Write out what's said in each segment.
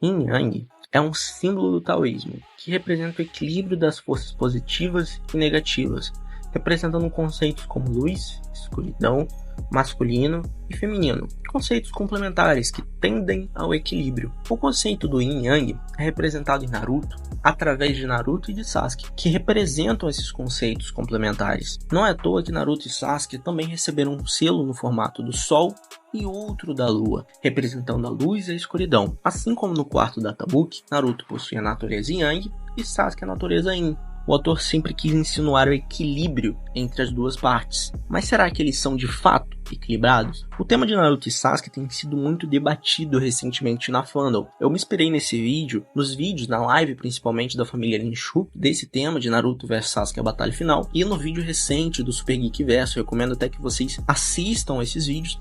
Yin Yang é um símbolo do taoísmo, que representa o equilíbrio das forças positivas e negativas, representando conceitos como luz, escuridão, masculino e feminino, conceitos complementares que tendem ao equilíbrio. O conceito do Yin Yang é representado em Naruto através de Naruto e de Sasuke, que representam esses conceitos complementares. Não é à toa que Naruto e Sasuke também receberam um selo no formato do Sol e outro da Lua, representando a luz e a escuridão. Assim como no quarto da Tabuki, Naruto possui a natureza Yang e Sasuke a natureza Yin. O autor sempre quis insinuar o equilíbrio entre as duas partes. Mas será que eles são de fato equilibrados? O tema de Naruto e Sasuke tem sido muito debatido recentemente na fandom. Eu me inspirei nos vídeos, na live principalmente da família Linshu, desse tema de Naruto vs Sasuke a batalha final, e no vídeo recente do Super Geek Verso. Eu recomendo até que vocês assistam esses vídeos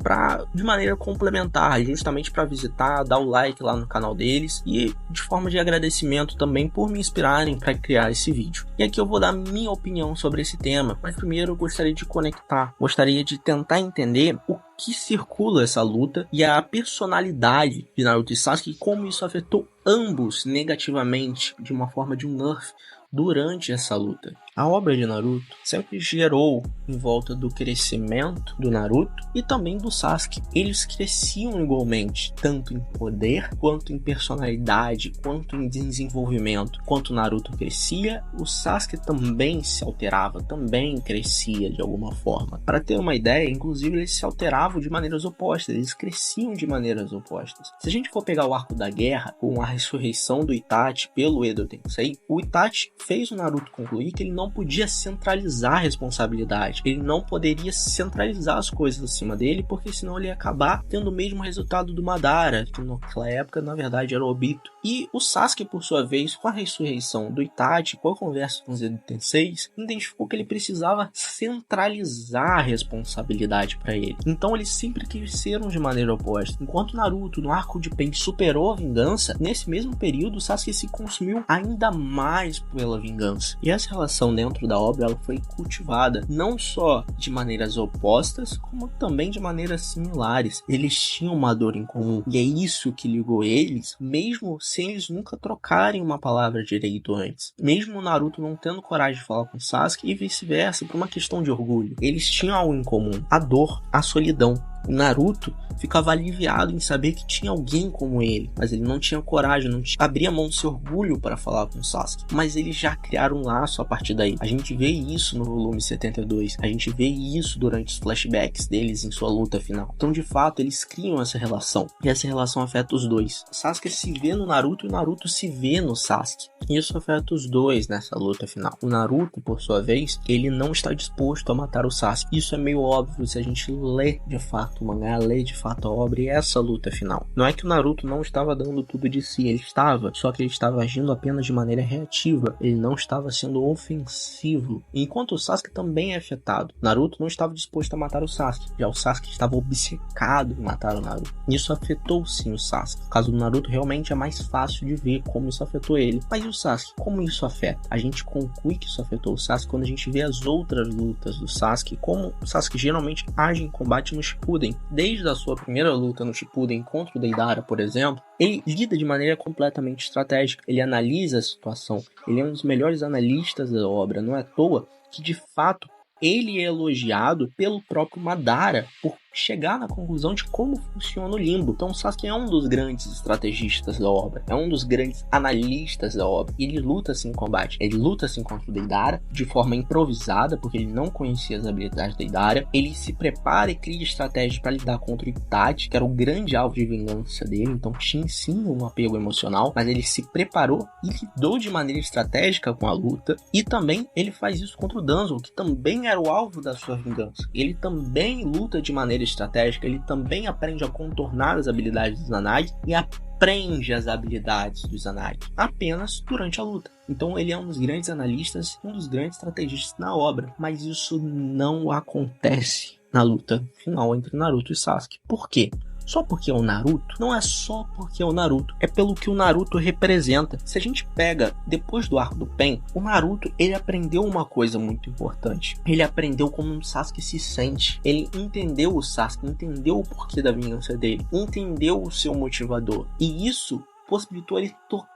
de maneira complementar, justamente para visitar, dar o like lá no canal deles e de forma de agradecimento também por me inspirarem para criar esse vídeo. E aqui eu vou dar minha opinião sobre esse tema, mas primeiro eu gostaria de tentar entender o que circula essa luta e a personalidade de Naruto e Sasuke e como isso afetou ambos negativamente de uma forma de um nerf durante essa luta. A obra de Naruto sempre gerou em volta do crescimento do Naruto e também do Sasuke. Eles cresciam igualmente, tanto em poder, quanto em personalidade, quanto em desenvolvimento. Enquanto o Naruto crescia, o Sasuke também se alterava, também crescia de alguma forma. Para ter uma ideia, inclusive eles se alteravam de maneiras opostas, eles cresciam de maneiras opostas. Se a gente for pegar o arco da guerra, com a ressurreição do Itachi pelo Edo Tensei, o Itachi fez o Naruto concluir que ele não podia centralizar a responsabilidade. Ele não poderia centralizar as coisas acima dele, porque senão ele ia acabar tendo o mesmo resultado do Madara, que naquela época, na verdade, era o Obito. E o Sasuke, por sua vez, com a ressurreição do Itachi, com a conversa com os Edo Tenseis, identificou que ele precisava centralizar a responsabilidade para ele. Então eles sempre cresceram de maneira oposta. Enquanto Naruto, no arco de Pain, superou a vingança, nesse mesmo período, o Sasuke se consumiu ainda mais pela vingança. E essa relação dentro da obra ela foi cultivada não só de maneiras opostas, como também de maneiras similares. Eles tinham uma dor em comum, e é isso que ligou eles, mesmo sem eles nunca trocarem uma palavra direito antes. Mesmo o Naruto não tendo coragem de falar com Sasuke e vice-versa, por uma questão de orgulho. Eles tinham algo em comum, a dor, a solidão. O Naruto ficava aliviado em saber que tinha alguém como ele, mas ele não tinha coragem, abria mão do seu orgulho para falar com o Sasuke. Mas eles já criaram um laço a partir daí. A gente vê isso no volume 72, a gente vê isso durante os flashbacks deles em sua luta final. Então, de fato, eles criam essa relação, e essa relação afeta os dois. O Sasuke se vê no Naruto e o Naruto se vê no Sasuke. Isso afeta os dois nessa luta final. O Naruto, por sua vez, ele não está disposto a matar o Sasuke. Isso é meio óbvio se a gente lê de fato o mangá, lê de fato a obra e essa luta final. Não é que o Naruto não estava dando tudo de si, ele estava, só que ele estava agindo apenas de maneira reativa, ele não estava sendo ofensivo. Enquanto o Sasuke também é afetado, Naruto não estava disposto a matar o Sasuke, já o Sasuke estava obcecado em matar o Naruto. Isso afetou sim o Sasuke. O caso do Naruto realmente é mais fácil de ver como isso afetou ele. Mas e o Sasuke? Como isso afeta? A gente conclui que isso afetou o Sasuke quando a gente vê as outras lutas do Sasuke, como o Sasuke geralmente age em combate no Shippuden. Desde a sua primeira luta no Shippuden contra o Deidara, por exemplo, ele lida de maneira completamente estratégica. Ele analisa a situação. Ele é um dos melhores analistas da obra. Não é à toa que, de fato, ele é elogiado pelo próprio Madara por chegar na conclusão de como funciona o limbo. Então o Sasuke é um dos grandes estrategistas da obra, é um dos grandes analistas da obra. E ele luta assim em combate, ele luta assim contra o Deidara de forma improvisada, porque ele não conhecia as habilidades do Deidara. Ele se prepara e cria estratégias para lidar contra o Itachi, que era o grande alvo de vingança dele, então tinha sim um apego emocional, mas ele se preparou e lidou de maneira estratégica com a luta. E também ele faz isso contra o Danzo, que também era o alvo da sua vingança. Ele também luta de maneira estratégica, ele também aprende a contornar as habilidades dos Zanagi e aprende as habilidades dos Zanagi apenas durante a luta. Então ele é um dos grandes analistas, um dos grandes estrategistas na obra, mas isso não acontece na luta final entre Naruto e Sasuke. Por quê? Só porque é o Naruto? Não é só porque é o Naruto, é pelo que o Naruto representa. Se a gente pega, depois do arco do Pain, o Naruto, ele aprendeu uma coisa muito importante. Ele aprendeu como o Sasuke se sente. Ele entendeu o Sasuke, entendeu o porquê da vingança dele, entendeu o seu motivador. E isso possibilitou ele tocar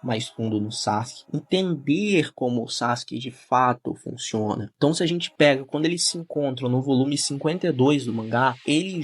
mais fundo no Sasuke, entender como o Sasuke de fato funciona. Então, se a gente pega, quando eles se encontram no volume 52 do mangá, ele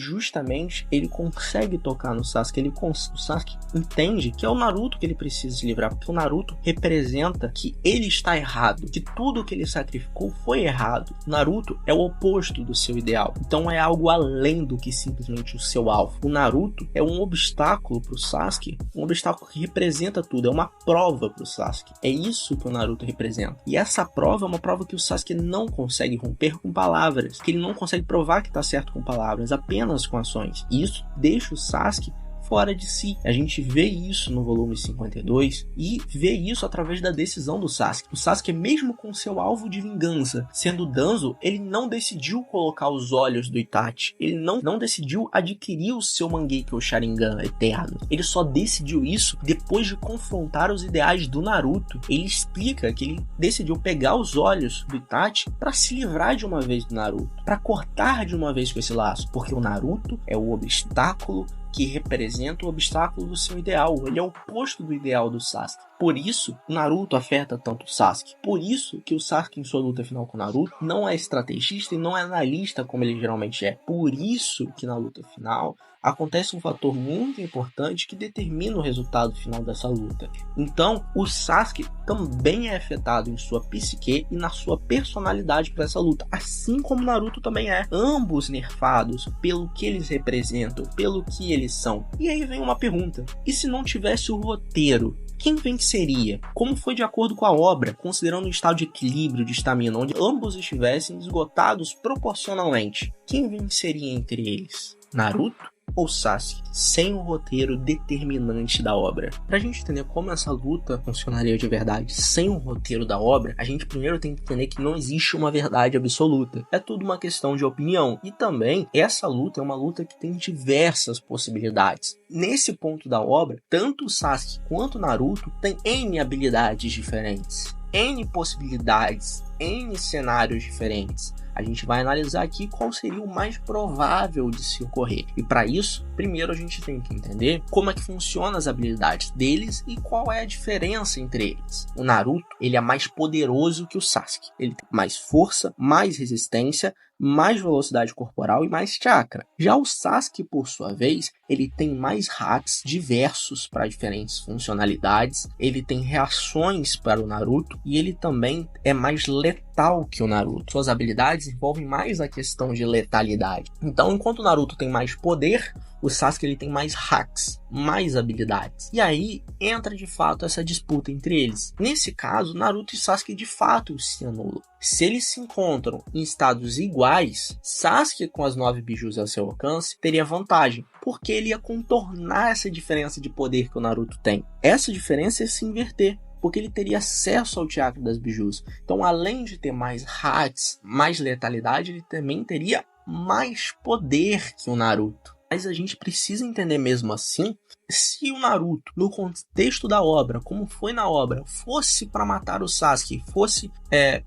consegue tocar no Sasuke, o Sasuke entende que é o Naruto que ele precisa se livrar, porque o Naruto representa que ele está errado, que tudo que ele sacrificou foi errado. O Naruto é o oposto do seu ideal, então é algo além do que simplesmente o seu alvo. O Naruto é um obstáculo para o Sasuke, um obstáculo que representa tudo, é uma prova para o Sasuke. É isso que o Naruto representa. E essa prova é uma prova que o Sasuke não consegue romper com palavras, que ele não consegue provar que está certo com palavras, apenas com ações. E isso deixa o Sasuke fora de si. A gente vê isso no volume 52 e vê isso através da decisão do Sasuke. O Sasuke, mesmo com seu alvo de vingança sendo Danzo, ele não decidiu colocar os olhos do Itachi. Ele não decidiu adquirir o seu Mangekyo Sharingan eterno. Ele só decidiu isso depois de confrontar os ideais do Naruto. Ele explica que ele decidiu pegar os olhos do Itachi para se livrar de uma vez do Naruto, para cortar de uma vez com esse laço, porque o Naruto é o obstáculo que representa o obstáculo do seu ideal. Ele é o oposto do ideal do Sasuke. Por isso, o Naruto afeta tanto o Sasuke. Por isso que o Sasuke, em sua luta final com o Naruto, não é estrategista e não é analista como ele geralmente é. Por isso que na luta final acontece um fator muito importante que determina o resultado final dessa luta. Então, o Sasuke também é afetado em sua psique e na sua personalidade para essa luta, assim como Naruto também é. Ambos nerfados pelo que eles representam, pelo que eles são. E aí vem uma pergunta: e se não tivesse o roteiro? Quem venceria? Como foi de acordo com a obra, considerando o estado de equilíbrio de estamina, onde ambos estivessem esgotados proporcionalmente? Quem venceria entre eles? Naruto ou Sasuke, sem o roteiro determinante da obra? Pra gente entender como essa luta funcionaria de verdade sem o roteiro da obra, a gente primeiro tem que entender que não existe uma verdade absoluta. É tudo uma questão de opinião. E também, essa luta é uma luta que tem diversas possibilidades. Nesse ponto da obra, tanto o Sasuke quanto o Naruto têm N habilidades diferentes, N possibilidades, N cenários diferentes. A gente vai analisar aqui qual seria o mais provável de se ocorrer. E para isso, primeiro a gente tem que entender como é que funcionam as habilidades deles e qual é a diferença entre eles. O Naruto, ele é mais poderoso que o Sasuke. Ele tem mais força, mais resistência, mais velocidade corporal e mais chakra. Já o Sasuke, por sua vez, ele tem mais hacks diversos para diferentes funcionalidades, ele tem reações para o Naruto e ele também é mais letal que o Naruto. Suas habilidades envolvem mais a questão de letalidade. Então, enquanto o Naruto tem mais poder, o Sasuke ele tem mais hacks, mais habilidades. E aí entra de fato essa disputa entre eles. Nesse caso, Naruto e Sasuke de fato se anulam. Se eles se encontram em estados iguais, Sasuke com as 9 bijus ao seu alcance teria vantagem, porque ele ia contornar essa diferença de poder que o Naruto tem. Essa diferença ia se inverter, porque ele teria acesso ao chakra das bijus. Então, além de ter mais hacks, mais letalidade, ele também teria mais poder que o Naruto. Mas a gente precisa entender mesmo assim, se o Naruto, no contexto da obra, como foi na obra, fosse para matar o Sasuke, fosse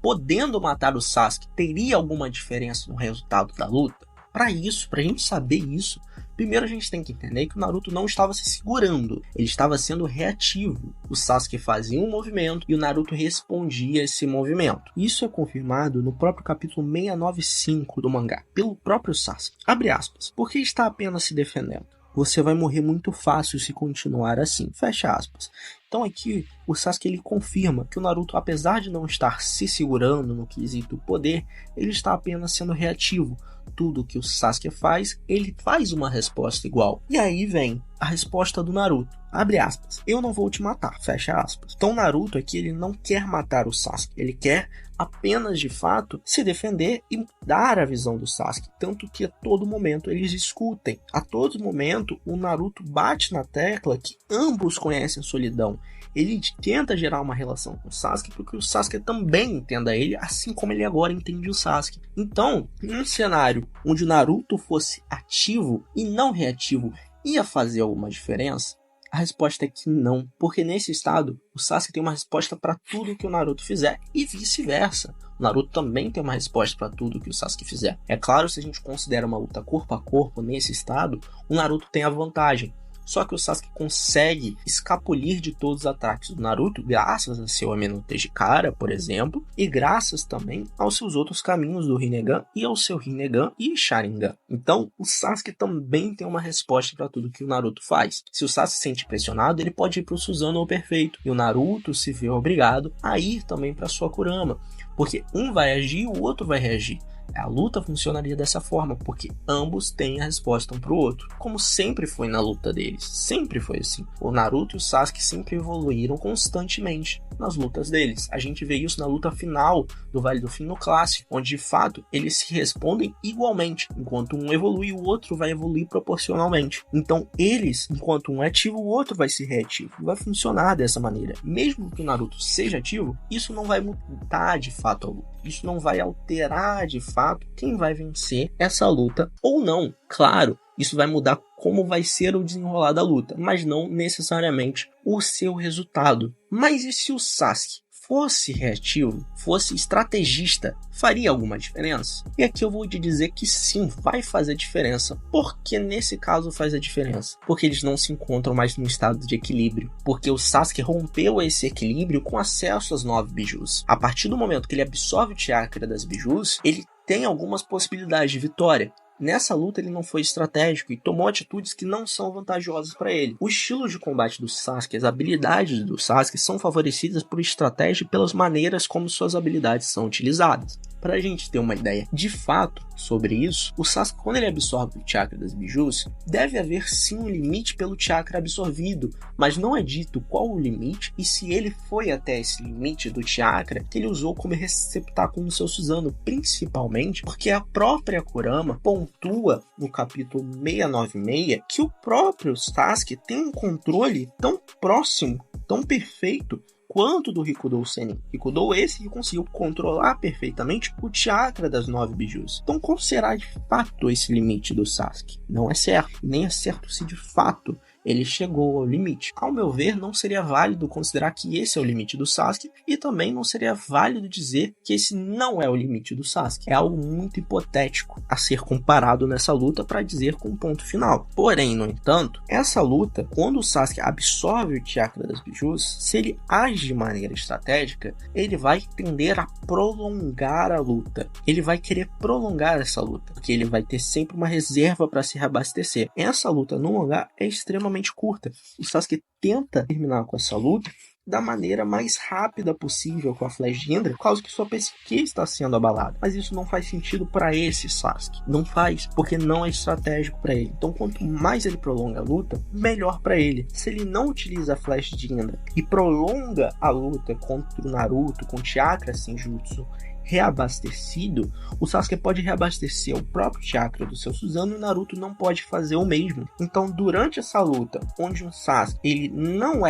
podendo matar o Sasuke, teria alguma diferença no resultado da luta? Para isso, para a gente saber isso, primeiro a gente tem que entender que o Naruto não estava se segurando, ele estava sendo reativo. O Sasuke fazia um movimento e o Naruto respondia a esse movimento. Isso é confirmado no próprio capítulo 695 do mangá, pelo próprio Sasuke. Abre aspas. Por que está apenas se defendendo? Você vai morrer muito fácil se continuar assim. Fecha aspas. Então aqui o Sasuke ele confirma que o Naruto, apesar de não estar se segurando no quesito poder, ele está apenas sendo reativo. Tudo que o Sasuke faz, ele faz uma resposta igual. E aí vem a resposta do Naruto. Abre aspas. Eu não vou te matar. Fecha aspas. Então o Naruto aqui ele não quer matar o Sasuke. Ele quer apenas de fato se defender e dar a visão do Sasuke. Tanto que a todo momento eles discutem. A todo momento o Naruto bate na tecla que ambos conhecem a solidão. Ele tenta gerar uma relação com o Sasuke porque o Sasuke também entenda ele, assim como ele agora entende o Sasuke. Então, em um cenário onde o Naruto fosse ativo e não reativo, ia fazer alguma diferença? A resposta é que não, porque nesse estado, o Sasuke tem uma resposta para tudo que o Naruto fizer e vice-versa. O Naruto também tem uma resposta para tudo que o Sasuke fizer. É claro, se a gente considera uma luta corpo a corpo nesse estado, o Naruto tem a vantagem. Só que o Sasuke consegue escapulir de todos os ataques do Naruto graças a seu Amenotei de Kara, por exemplo, e graças também aos seus outros caminhos do Rinnegan e ao seu Rinnegan e Sharingan. Então, o Sasuke também tem uma resposta para tudo que o Naruto faz. Se o Sasuke se sente pressionado, ele pode ir para o Susanoo perfeito, e o Naruto se vê obrigado a ir também para sua Kurama, porque um vai agir e o outro vai reagir. A luta funcionaria dessa forma, porque ambos têm a resposta um pro outro, como sempre foi na luta deles, sempre foi assim. O Naruto e o Sasuke sempre evoluíram constantemente nas lutas deles. A gente vê isso na luta final do Vale do Fim no clássico, onde de fato eles se respondem igualmente, enquanto um evolui, o outro vai evoluir proporcionalmente. Então eles, enquanto um é ativo, o outro vai ser reativo. Vai funcionar dessa maneira. Mesmo que o Naruto seja ativo, isso não vai mudar de fato a luta. Isso não vai alterar de fato quem vai vencer essa luta ou não. Claro, isso vai mudar como vai ser o desenrolar da luta, mas não necessariamente o seu resultado. Mas e se o Sasuke fosse reativo, fosse estrategista, faria alguma diferença? E aqui eu vou te dizer que sim, vai fazer diferença. Por que nesse caso faz a diferença? Porque eles não se encontram mais num estado de equilíbrio. Porque o Sasuke rompeu esse equilíbrio com acesso às 9 bijus. A partir do momento que ele absorve o chakra das bijus, ele tem algumas possibilidades de vitória. Nessa luta ele não foi estratégico e tomou atitudes que não são vantajosas para ele. O estilo de combate do Sasuke, as habilidades do Sasuke são favorecidas por estratégia e pelas maneiras como suas habilidades são utilizadas. Para a gente ter uma ideia de fato sobre isso, o Sasuke, quando ele absorve o chakra das bijus, deve haver sim um limite pelo chakra absorvido, mas não é dito qual o limite e se ele foi até esse limite do chakra que ele usou como receptáculo no seu Susanoo, principalmente porque a própria Kurama pontua no capítulo 696 que o próprio Sasuke tem um controle tão próximo, tão perfeito quanto do Rikudou Sennin. Rikudou esse que conseguiu controlar perfeitamente o chakra das 9 bijus. Então qual será de fato esse limite do Sasuke? Não é certo. Nem é certo se de fato ele chegou ao limite. Ao meu ver, não seria válido considerar que esse é o limite do Sasuke e também não seria válido dizer que esse não é o limite do Sasuke. É algo muito hipotético a ser comparado nessa luta para dizer com um ponto final. Porém, no entanto, essa luta, quando o Sasuke absorve o chakra das bijus, se ele age de maneira estratégica, ele vai tender a prolongar a luta. Ele vai querer prolongar essa luta, porque ele vai ter sempre uma reserva para se reabastecer. Essa luta no mangá é extremamente curta. O Sasuke tenta terminar com essa luta da maneira mais rápida possível com a Flash de Indra, por causa que sua psique está sendo abalada. Mas isso não faz sentido para esse Sasuke. Não faz, porque não é estratégico para ele. Então, quanto mais ele prolonga a luta, melhor para ele. Se ele não utiliza a Flash de Indra e prolonga a luta contra o Naruto com chakra Senjutsu reabastecido, o Sasuke pode reabastecer o próprio chakra do seu Susanoo e o Naruto não pode fazer o mesmo. Então, durante essa luta, onde o Sasuke ele não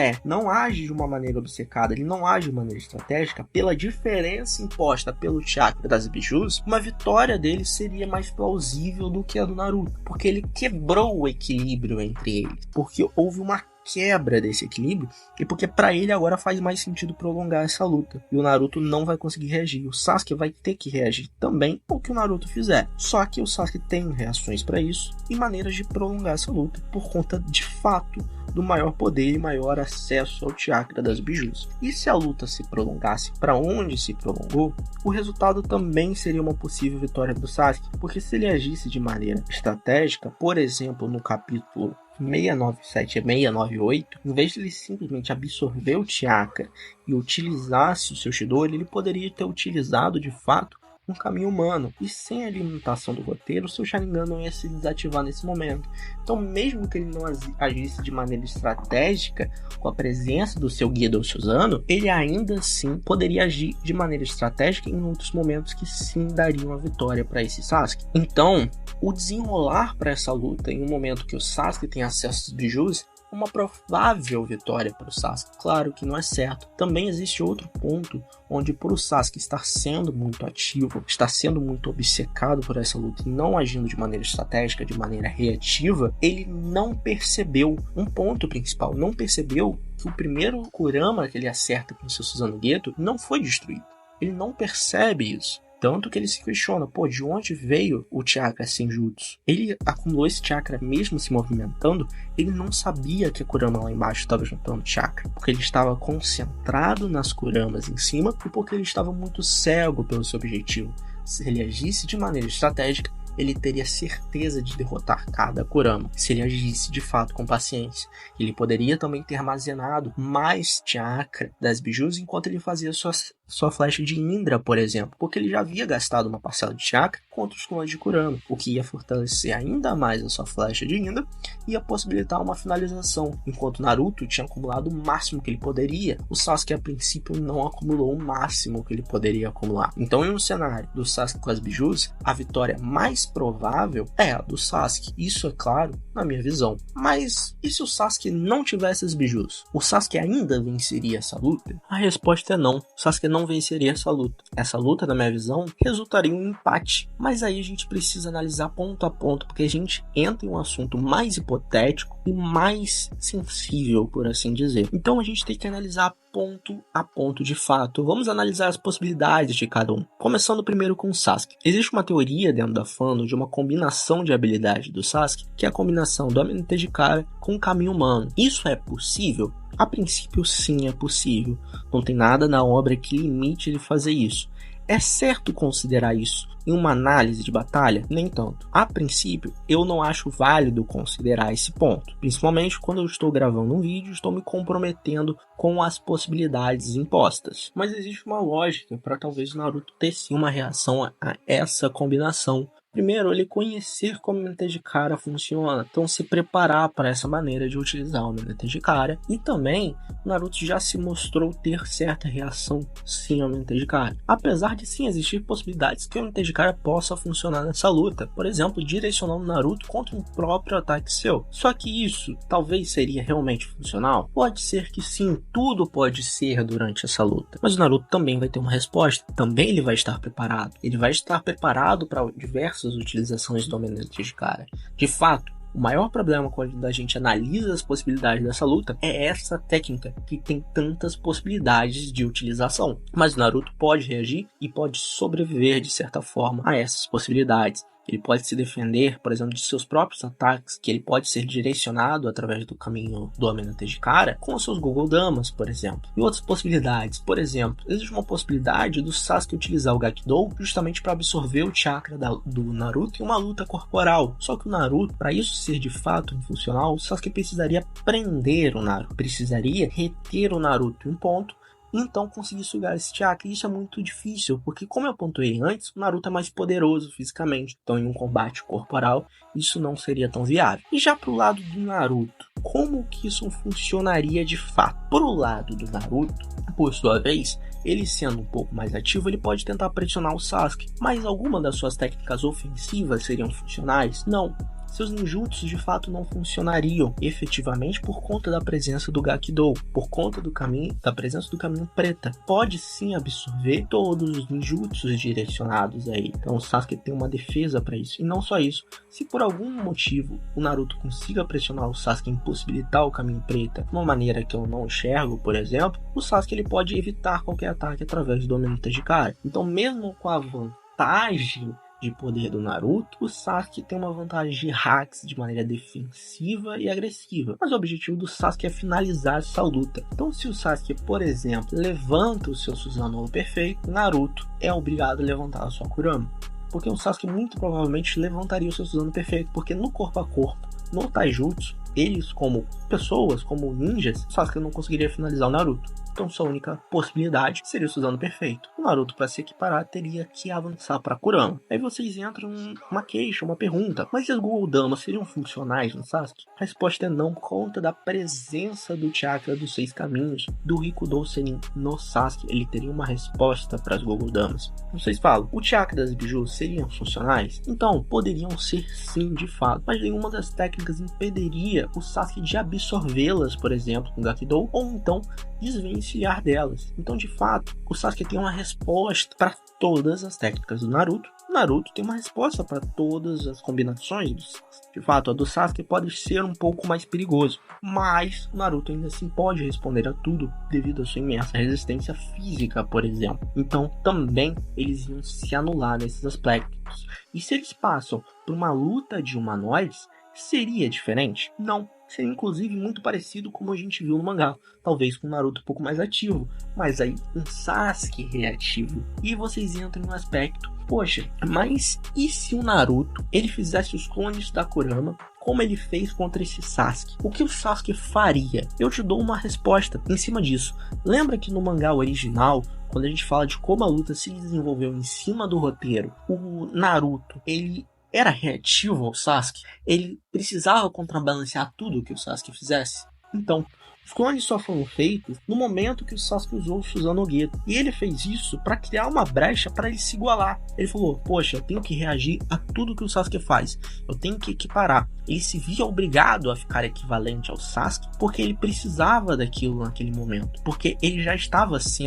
age de uma maneira obcecada, ele não age de maneira estratégica, pela diferença imposta pelo chakra das bijus, uma vitória dele seria mais plausível do que a do Naruto, porque ele quebrou o equilíbrio entre eles, porque houve uma quebra desse equilíbrio e porque para ele agora faz mais sentido prolongar essa luta e o Naruto não vai conseguir reagir. O Sasuke vai ter que reagir também ao que o Naruto fizer, só que o Sasuke tem reações para isso e maneiras de prolongar essa luta por conta de fato do maior poder e maior acesso ao chakra das bijus. E se a luta se prolongasse para onde se prolongou, o resultado também seria uma possível vitória do Sasuke, porque se ele agisse de maneira estratégica, por exemplo no capítulo 697 e 698, em vez de ele simplesmente absorver o chakra e utilizasse o seu Chidori, ele poderia ter utilizado de fato um caminho humano, e sem a limitação do roteiro, o seu Sharingan não ia se desativar nesse momento. Então, mesmo que ele não agisse de maneira estratégica, com a presença do seu Gedo Susanoo, ele ainda assim poderia agir de maneira estratégica em outros momentos que sim dariam a vitória para esse Sasuke. Então, o desenrolar para essa luta em um momento que o Sasuke tem acesso aos bijus, uma provável vitória para o Sasuke. Claro que não é certo. Também existe outro ponto onde, por o Sasuke estar sendo muito ativo, estar sendo muito obcecado por essa luta e não agindo de maneira estratégica, de maneira reativa, ele não percebeu um ponto principal, não percebeu que o primeiro Kurama que ele acerta com o seu Susanoo Geto não foi destruído. Ele não percebe isso. Tanto que ele se questiona, de onde veio o chakra Senjutsu? Ele acumulou esse chakra mesmo se movimentando, ele não sabia que a Kurama lá embaixo estava juntando chakra, porque ele estava concentrado nas Kuramas em cima e porque ele estava muito cego pelo seu objetivo. Se ele agisse de maneira estratégica, ele teria certeza de derrotar cada Kurama. Se ele agisse de fato com paciência, ele poderia também ter armazenado mais chakra das bijus enquanto ele fazia sua flecha de Indra, por exemplo, porque ele já havia gastado uma parcela de chakra contra os clones de Kurama, o que ia fortalecer ainda mais a sua flecha de Indra e ia possibilitar uma finalização, enquanto Naruto tinha acumulado o máximo que ele poderia. O Sasuke a princípio não acumulou o máximo que ele poderia acumular. Então, em um cenário do Sasuke com as bijus, a vitória mais provável é a do Sasuke. Isso é claro na minha visão. Mas e se o Sasuke não tivesse as bijus? O Sasuke ainda venceria essa luta? A resposta é não. O Sasuke não venceria essa luta. Essa luta, na minha visão, resultaria em um empate. Mas aí a gente precisa analisar ponto a ponto, porque a gente entra em um assunto mais hipotético e mais sensível, por assim dizer. Então a gente tem que analisar ponto a ponto de fato. Vamos analisar as possibilidades de cada um. Começando primeiro com o Sasuke. Existe uma teoria dentro da fandom de uma combinação de habilidade do Sasuke, que é a combinação do Amenete de Kara com o caminho humano. Isso é possível? A princípio sim, é possível. Não tem nada na obra que limite ele fazer isso. É certo considerar isso em uma análise de batalha? Nem tanto. A princípio, eu não acho válido considerar esse ponto. Principalmente quando eu estou gravando um vídeo, estou me comprometendo com as possibilidades impostas. Mas existe uma lógica para talvez o Naruto ter sim uma reação a essa combinação. Primeiro, ele conhecer como o Amenete de Kara funciona, então se preparar para essa maneira de utilizar o Amenete de Kara. E também, o Naruto já se mostrou ter certa reação sim ao Amenete de Kara. Apesar de sim existir possibilidades que o Amenete de Kara possa funcionar nessa luta, por exemplo, direcionando o Naruto contra um próprio ataque seu. Só que isso talvez seria realmente funcional? Pode ser que sim, tudo pode ser durante essa luta. Mas o Naruto também vai ter uma resposta, também ele vai estar preparado. Ele vai estar preparado para diversas utilizações do Amenete de Kara. De fato, o maior problema quando a gente analisa as possibilidades dessa luta é essa técnica que tem tantas possibilidades de utilização. Mas o Naruto pode reagir e pode sobreviver de certa forma a essas possibilidades. Ele pode se defender, por exemplo, de seus próprios ataques, que ele pode ser direcionado através do caminho do Amenete de Kara com os seus Gogodamas, por exemplo. E outras possibilidades, por exemplo, existe uma possibilidade do Sasuke utilizar o Gakidou justamente para absorver o chakra do Naruto em uma luta corporal. Só que o Naruto, para isso ser de fato funcional, o Sasuke precisaria prender o Naruto, precisaria reter o Naruto em um ponto, então conseguir sugar esse chakra. E isso é muito difícil, porque como eu pontuei antes, o Naruto é mais poderoso fisicamente, então em um combate corporal isso não seria tão viável. E já pro lado do Naruto, como que isso funcionaria de fato? Pro lado do Naruto, por sua vez, ele sendo um pouco mais ativo, ele pode tentar pressionar o Sasuke, mas alguma das suas técnicas ofensivas seriam funcionais? Não. Seus ninjutsus de fato não funcionariam efetivamente por conta da presença do Gakidou, por conta da presença do caminho preta. Pode sim absorver todos os ninjutsus direcionados aí. Então o Sasuke tem uma defesa para isso. E não só isso, se por algum motivo o Naruto consiga pressionar o Sasuke e impossibilitar o caminho preta de uma maneira que eu não enxergo, por exemplo, o Sasuke ele pode evitar qualquer ataque através do Amenete de Kara. Então mesmo com a vantagem de poder do Naruto, o Sasuke tem uma vantagem de hacks de maneira defensiva e agressiva. Mas o objetivo do Sasuke é finalizar essa luta. Então se o Sasuke, por exemplo, levanta o seu Susanoo perfeito, Naruto é obrigado a levantar a sua Kurama. Porque o Sasuke muito provavelmente levantaria o seu Susanoo perfeito, porque no corpo a corpo, no Taijutsu, eles como pessoas, como ninjas, o Sasuke não conseguiria finalizar o Naruto. Então sua única possibilidade seria o Susanoo perfeito. O Naruto, para se equiparar, teria que avançar para Kurama. Aí vocês entram uma queixa, uma pergunta: mas os Gogodamas seriam funcionais no Sasuke? A resposta é não, por conta da presença do chakra dos 6 caminhos do Rikudou Sennin no Sasuke. Ele teria uma resposta para os Gogodamas. Vocês falam, o chakra das bijus seriam funcionais? Então, poderiam ser sim, de fato, mas nenhuma das técnicas impediria o Sasuke de absorvê-las, por exemplo, com Gakidou, ou então desvencilhar delas. Então, de fato, o Sasuke tem uma resposta para todas as técnicas do Naruto, Naruto tem uma resposta para todas as combinações do Sasuke. De fato, a do Sasuke pode ser um pouco mais perigoso, mas o Naruto ainda assim pode responder a tudo devido à sua imensa resistência física, por exemplo. Então, também eles iam se anular nesses aspectos. E se eles passam por uma luta de humanoides, seria diferente? Não. Seria inclusive muito parecido como a gente viu no mangá, talvez com o Naruto um pouco mais ativo, mas aí um Sasuke reativo. E vocês entram no aspecto, poxa, mas e se o Naruto ele fizesse os clones da Kurama como ele fez contra esse Sasuke? O que o Sasuke faria? Eu te dou uma resposta em cima disso. Lembra que no mangá original, quando a gente fala de como a luta se desenvolveu em cima do roteiro, o Naruto, ele era reativo ao Sasuke, ele precisava contrabalancear tudo que o Sasuke fizesse. Então, os clones só foram feitos no momento que o Sasuke usou o Susanoo-Geto. E ele fez isso para criar uma brecha para ele se igualar. Ele falou, poxa, eu tenho que reagir a tudo que o Sasuke faz. Eu tenho que equiparar. Ele se via obrigado a ficar equivalente ao Sasuke porque ele precisava daquilo naquele momento. Porque ele já estava se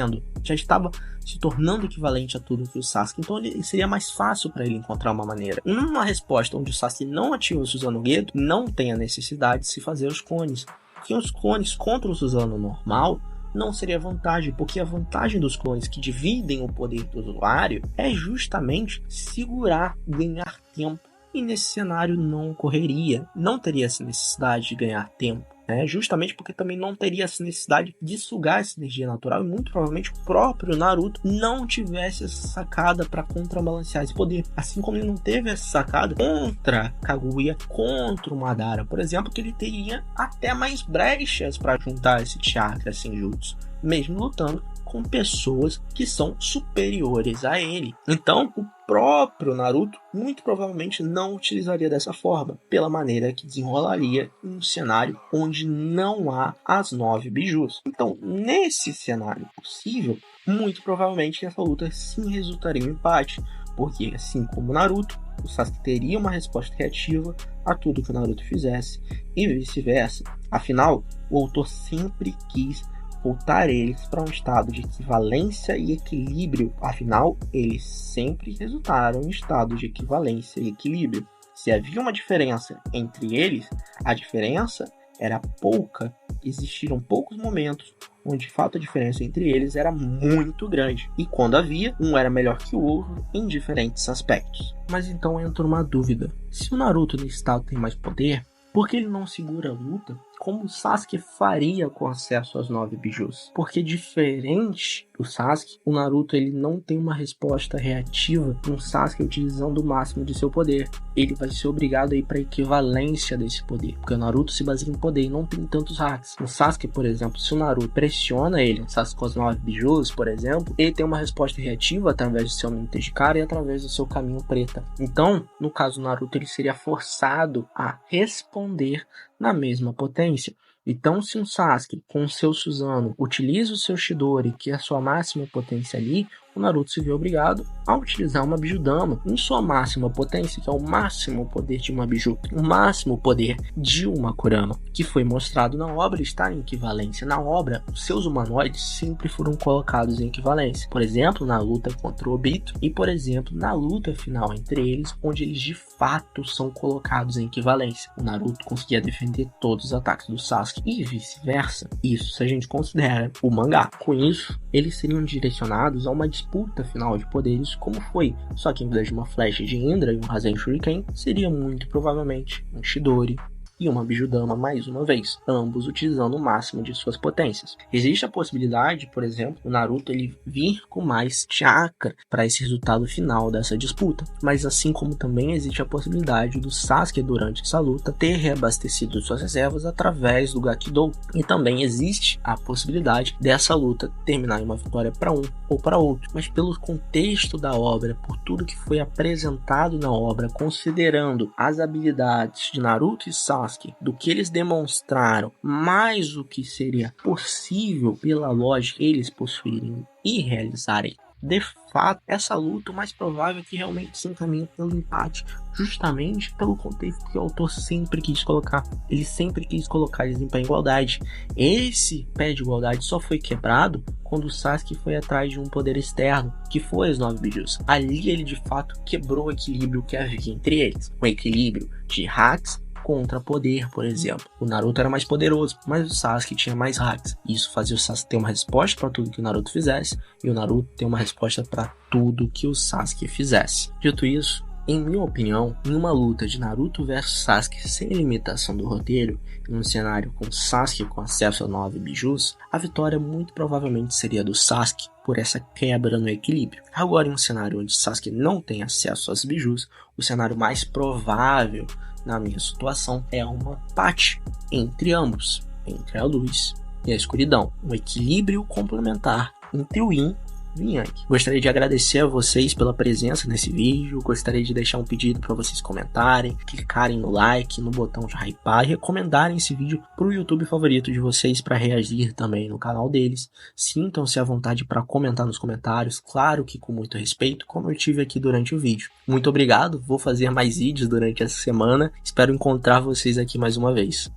tornando equivalente a tudo que o Sasuke. Então seria mais fácil para ele encontrar uma maneira. Numa resposta onde o Sasuke não ativa o Susanoo-Geto, não tem a necessidade de se fazer os clones. Porque os clones contra o Susanoo normal não seria vantagem, porque a vantagem dos clones que dividem o poder do usuário é justamente segurar, ganhar tempo. E nesse cenário não ocorreria, não teria essa necessidade de ganhar tempo. Justamente porque também não teria essa necessidade de sugar essa energia natural, e muito provavelmente o próprio Naruto não tivesse essa sacada para contrabalancear esse poder, assim como ele não teve essa sacada contra Kaguya, contra o Madara, por exemplo, que ele teria até mais brechas para juntar esse chakra Senjutsu, mesmo lutando com pessoas que são superiores a ele. Então, o próprio Naruto muito provavelmente não utilizaria dessa forma, pela maneira que desenrolaria em um cenário onde não há as 9 bijus. Então, nesse cenário possível, muito provavelmente essa luta sim resultaria em um empate, porque assim como o Naruto, o Sasuke teria uma resposta reativa a tudo que o Naruto fizesse e vice-versa. Afinal, o autor sempre quis voltar eles para um estado de equivalência e equilíbrio. Afinal, eles sempre resultaram em estado de equivalência e equilíbrio. Se havia uma diferença entre eles, a diferença era pouca. Existiram poucos momentos onde de fato a diferença entre eles era muito grande. E quando havia, um era melhor que o outro em diferentes aspectos. Mas então entra uma dúvida. Se o Naruto nesse estado tem mais poder, por que ele não segura a luta como o Sasuke faria com acesso às 9 bijus? Porque diferente do Sasuke, o Naruto ele não tem uma resposta reativa para um Sasuke utilizando o máximo de seu poder. Ele vai ser obrigado a ir para a equivalência desse poder, porque o Naruto se baseia em poder e não tem tantos hacks. O Sasuke, por exemplo, se o Naruto pressiona ele, o Sasuke com as 9 bijus, por exemplo, ele tem uma resposta reativa através do seu mente de cara e através do seu caminho preta. Então, no caso do Naruto, ele seria forçado a responder na mesma potência. Então, se um Sasuke com o seu Susanoo utiliza o seu Chidori, que é a sua máxima potência ali, o Naruto se vê obrigado a utilizar uma Bijudama em sua máxima potência, que é o máximo poder de uma Biju, o máximo poder de uma Kurama, que foi mostrado na obra estar em equivalência. Na obra, os seus humanoides sempre foram colocados em equivalência. Por exemplo, na luta contra o Obito e, por exemplo, na luta final entre eles, onde eles de fato são colocados em equivalência. O Naruto conseguia defender todos os ataques do Sasuke e vice-versa. Isso se a gente considera o mangá. Com isso, eles seriam direcionados a uma disputa final de poderes como foi, só que em vez de uma flecha de Indra e um Rasen Shuriken, seria muito provavelmente um Chidori e uma Bijudama mais uma vez, ambos utilizando o máximo de suas potências. Existe a possibilidade, por exemplo, o Naruto ele vir com mais chakra para esse resultado final dessa disputa, mas assim como também existe a possibilidade do Sasuke durante essa luta ter reabastecido suas reservas através do Gakidou, e também existe a possibilidade dessa luta terminar em uma vitória para um ou para outro, mas pelo contexto da obra, por tudo que foi apresentado na obra, considerando as habilidades de Naruto e Sasuke, do que eles demonstraram, mais o que seria possível pela lógica eles possuírem e realizarem de fato, essa luta, o mais provável é que realmente se encaminhe pelo empate, justamente pelo contexto que o autor sempre quis colocar. Ele sempre quis colocar eles em pé de igualdade. Esse pé de igualdade só foi quebrado quando o Sasuke foi atrás de um poder externo, que foi as 9 bijus. Ali ele de fato quebrou o equilíbrio que havia entre eles. Um equilíbrio de hacks contra poder, por exemplo. O Naruto era mais poderoso, mas o Sasuke tinha mais hacks. Isso fazia o Sasuke ter uma resposta para tudo que o Naruto fizesse, e o Naruto ter uma resposta para tudo que o Sasuke fizesse. Dito isso, em minha opinião, em uma luta de Naruto versus Sasuke sem limitação do roteiro, em um cenário com Sasuke com acesso a 9 bijus, a vitória muito provavelmente seria do Sasuke, por essa quebra no equilíbrio. Agora, em um cenário onde Sasuke não tem acesso às bijus, o cenário mais provável na minha situação é um empate entre ambos, entre a luz e a escuridão, um equilíbrio complementar entre o Yin e o Yang. Gostaria de agradecer a vocês pela presença nesse vídeo, gostaria de deixar um pedido para vocês comentarem, clicarem no like, no botão de hypar e recomendarem esse vídeo para o YouTube favorito de vocês para reagir também no canal deles. Sintam-se à vontade para comentar nos comentários, claro que com muito respeito, como eu tive aqui durante o vídeo. Muito obrigado, vou fazer mais vídeos durante essa semana, espero encontrar vocês aqui mais uma vez.